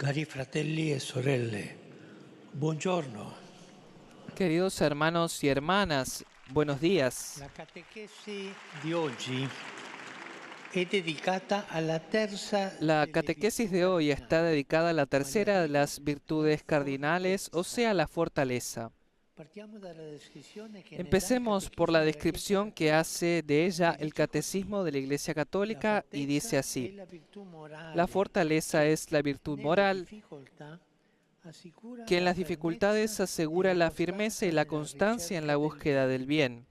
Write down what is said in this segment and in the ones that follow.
Cari fratelli e sorelle, buongiorno. Queridos hermanos y hermanas, buenos días. La catechesi di oggi è dedicata alla terza La delle catequesis virtù de hoy cardinali, está dedicada a la quali tercera de las arti, virtudes la cardinales, o fortalezza. sea, la fortaleza. Partiamo dalla descrizione che ne dà il Empecemos por la Catechismo della Chiesa descripción que Cattolica, hace de ella che el dice così: Catecismo de la Iglesia la Católica y dice fortezza è así: la virtù la morale fortaleza che es la virtud nelle moral difficoltà assicura que en la las fermezza dificultades e asegura la la firmeza y costanza la nella constancia en ricerca la del búsqueda bene. del bien.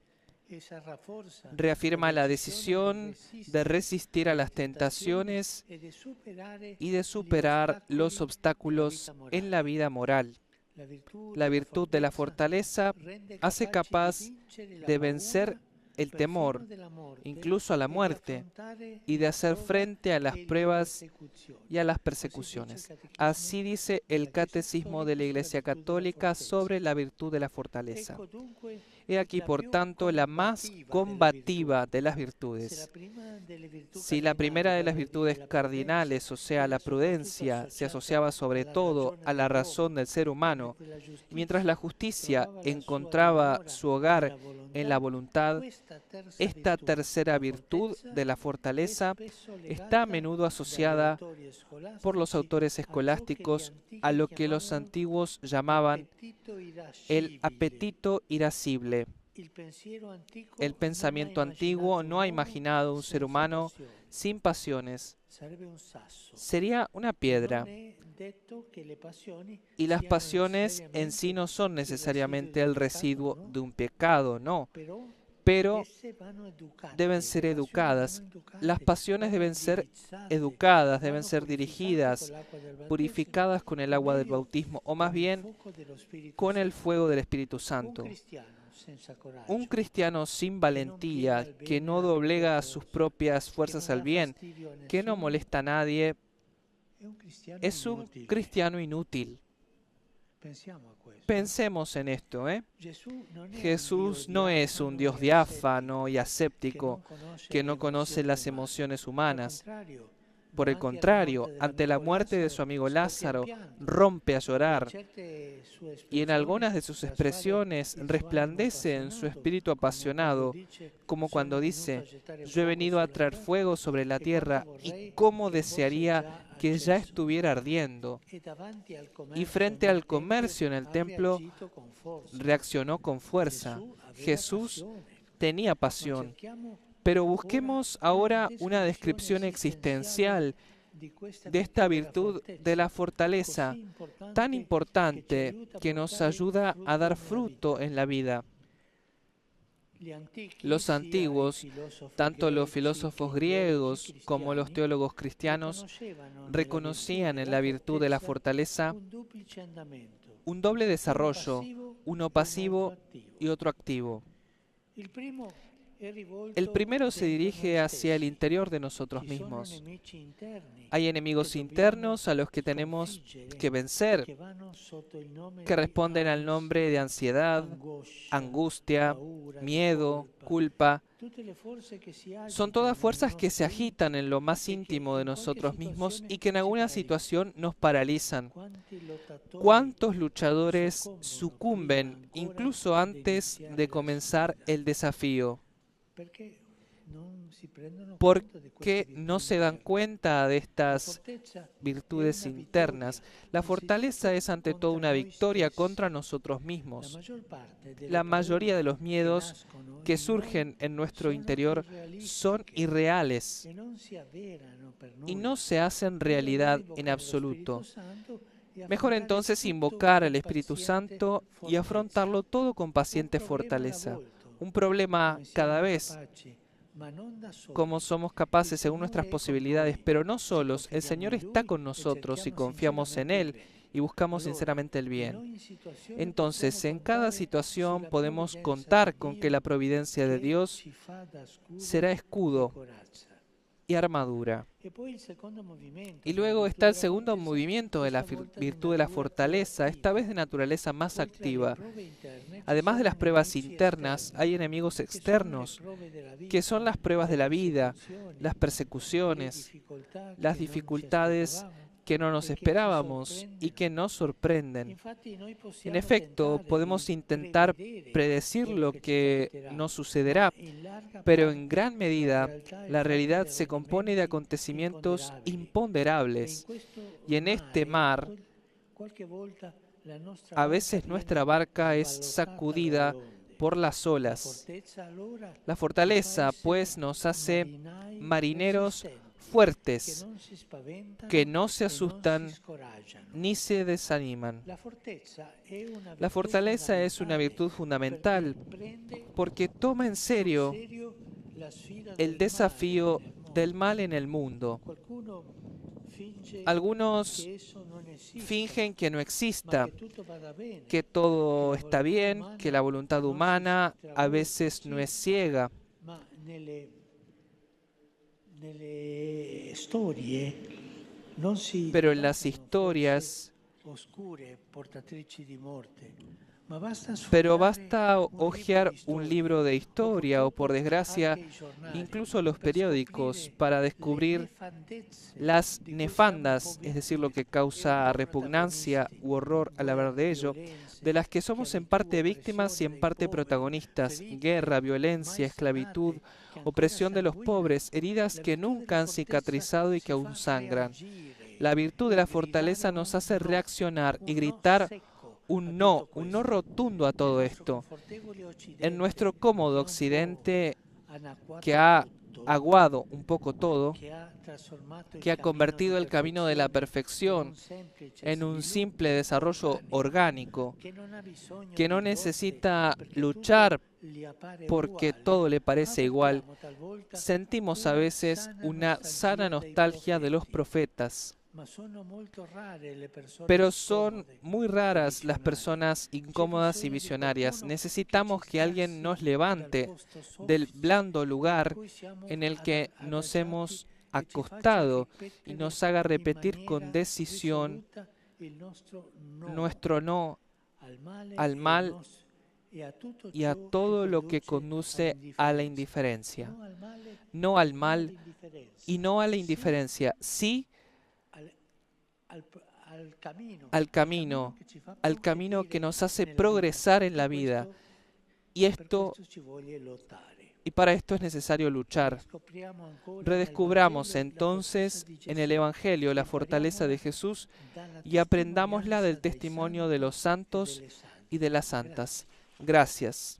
Essa rafforza la Reafirma la decisione di decisión de resistere resistir a alle las tentazioni tentaciones e di superare y de gli superar los ostacoli della obstáculos vita en la morale. vida moral. La virtù La della virtud de la fortezza fortaleza rende hace capaci di capaz vincere la de vencer paura el perfino temor, della morte incluso a la e di muerte, affrontare y de la hacer prova frente a las e le pruebas persecuzioni. y a las Così dice il persecuciones. Catechismo Así dice el della Chiesa Catecismo de Cattolica la sulla Iglesia virtù della Católica fortezza. sobre la virtud de la fortaleza. Ecco dunque He aquí, la por più tanto, la más combattiva delle virtù. combativa de las Se la virtudes. prima delle virtù Si la cardinali, primera de las vale a dire virtudes la prudenza, cardinales, o sea, era la soprattutto prudencia, se associata asociaba sobre alla todo ragione a la dell'uomo, razón del ser e humano, mentre la y mientras la giustizia justicia trovava la sua encontraba dimora su hogar nella en la volontà, voluntad, questa terza esta virtù, tercera la virtud fortezza, de la è fortaleza spesso está a legata menudo dagli asociada autori por los scolastici autores a ciò che gli escolásticos a antichi lo que los chiamavano antiguos llamaban appetito el irascibile. apetito irascible. Il pensiero El antico non ha pensamiento antiguo immaginato un no ha uomo imaginado un ser senza humano passioni. sin pasiones. Sarebbe un sasso. Sería una E non piedra. è detto che le passioni Y las siano pasiones en sí necessariamente no son il residuo necesariamente del el peccato, residuo no? de un pecado, no, Però pero esse vanno deben educate, le ser passioni vanno educadas. Las educate, pasiones vanno deben ser indirizzate, educadas, deben vanno ser purificate con dirigidas, l'acqua del battesimo, purificadas con el o agua del meglio bautismo, o más con il bien fuoco dello Spirito con el Santo. fuego del Espíritu Un Santo. cristiano senza Un coraggio, cristiano sin che non piega valentía, al que bene no doblega a sus appetitoso, propias che fuerzas non al dà bien, fastidio a que no nessuno, molesta a nadie, è un cristiano es un inutile. cristiano inútil. Pensiamo a questo. Pensemos en esto, ¿eh? Gesù non è un Dio Jesús no es un diafano Dios e diáfano y che non aséptico conosce que le no conoce emozioni las umane. emociones Al humanas. contrario, Por el davanti alla contrario, morte ante la dell'amico muerte de Lazzaro, su amigo scoppia in Lázaro, pianto rompe a e in llorar certe sue y en espressioni algunas de sus traspare expresiones il suo animo resplandece en su appassionato, espíritu come quando apasionado, dice: como sono cuando venuto a dice, gettare yo he fuoco venido a sulla traer terra fuego sobre la e quanto tierra y vorrei cómo che fosse desearía già que ya acceso. estuviera ardiendo. E davanti al Y commercio frente al nel tempio comercio en el ha templo reagito con forza. reaccionó con fuerza. Gesù aveva Jesús passione. tenía Ma pasión. cerchiamo Pero ora busquemos una ahora una descrizione descripción esistenziale existencial di questa de esta virtù della virtud de fortezza, la fortaleza, così tan importante che ci importante aiuta a que nos portare ayuda a frutto dar nella vita. fruto en la vida. Gli antichi, Los sia i antiguos, filosofi tanto los greci che filósofos i teologi griegos como los cristiani, teólogos cristianos, riconoscevano nella virtù reconocían en della la virtud de la fortezza fortaleza un duplice andamento, un doble uno desarrollo, passivo uno e un altro pasivo attivo. y otro activo. Il primo è El rivolto primero se dentro noi dirige hacia el stessi. interior de nosotros Ci sono mismos. nemici interni Hay che enemigos dobbiamo internos a los que tenemos sconfiggere, que vencer, che vanno sotto il nome que di responden al nombre de ansia, ansiedad, angoscia, angustia, paura, di miedo, colpa. culpa. Tutte le forze che si Son todas agitano nel fuerzas que se nostro agitan en lo más e che íntimo de in qualche nosotros mismos situazione y que en ci alguna paralizzano. situación nos paralizan. Quanti lottatori ¿Cuántos luchadores soccombono prima sucumben ancora incluso di antes iniziare de la comenzar sfida? el desafío? Perché non si prendono conto di Porque queste virtù no se dan interne. cuenta de La estas fortezza è virtudes una internas? vittoria, La fortaleza anzitutto es ante todo contra una noi victoria stessi. contra nosotros La mismos. maggior parte delle La mayoría de paure los che miedos nascono que in noi surgen en nuestro sono interior son irrealistiche irreales e non si avverano per y nulla. no se hacen Meglio allora realidad en invocare lo Spirito absoluto. Santo e Mejor affrontare entonces tutto invocar al con Espíritu paziente Santo y fortezza. afrontarlo todo con Un paciente problema alla fortaleza. volta, Un problema come cada siamo vez, capaci, ma non da como soli. somos Il capaces según nuestras Signore è con posibilidades, noi, pero no se solos. El confidiamo Señor in está Lui con e nosotros si cerchiamo confiamos en sinceramente il Él bene. y buscamos Allora, sinceramente el in bien. ogni situazione Entonces, possiamo en cada contare situación sulla podemos provvidenza contar di con que Dio la providencia de che Dios ci fa da scudo será e escudo corazza. y armadura. E poi il secondo movimento Y della luego virtù está el della segundo fortezza, movimiento de la questa volta di virtud de la natura più fortaleza, esta attiva. vez de naturaleza más Oltre alle activa. prove interne ci Además de sono las pruebas nemici internas, esterni, hay enemigos che sono le externos, prove della que son vita, las pruebas le de la vida, persecuzioni, las le persecuciones, difficoltà las che non ci dificultades aspettavamo. que no nos esperábamos y que nos sorprenden. En efecto, podemos intentar predecir lo que nos sucederá, pero en gran medida la realidad se compone de acontecimientos imponderables, y en este mar a veces nuestra barca es sacudida por las olas. La fortaleza, pues, nos hace marineros fuertes, que no se asustan ni se desaniman. La fortaleza es una virtud fundamental porque toma en serio el desafío del mal en el mundo. Algunos fingen que no exista, que todo está bien, que la voluntad humana a veces no es ciega. Pero en las historias, basta hojear un libro de historia o, por desgracia, incluso los periódicos para descubrir las nefandas, es decir, lo que causa repugnancia u horror al hablar de ello, de las que somos en parte víctimas y en parte protagonistas: guerra, violencia, esclavitud, opresión de los pobres, heridas que nunca han cicatrizado y que aún sangran. La virtud de la fortaleza nos hace reaccionar y gritar un no rotundo a todo esto. En nuestro cómodo occidente, que ha aguado un poco todo, que ha convertido el camino de la perfección en un simple desarrollo orgánico, que no necesita luchar porque todo le parece igual, sentimos a veces una sana nostalgia de los profetas. Pero son muy raras las personas incómodas y visionarias. Necesitamos que alguien nos levante del blando lugar en el que nos hemos acostado y nos haga repetir con decisión nuestro no al mal y a todo lo que conduce a la indiferencia. No al mal y no a la indiferencia, sí al camino que nos hace progresar en la vida. Y para esto es necesario luchar. Redescubramos entonces en el Evangelio la fortaleza de Jesús y aprendámosla del testimonio de los santos y de las santas. Gracias.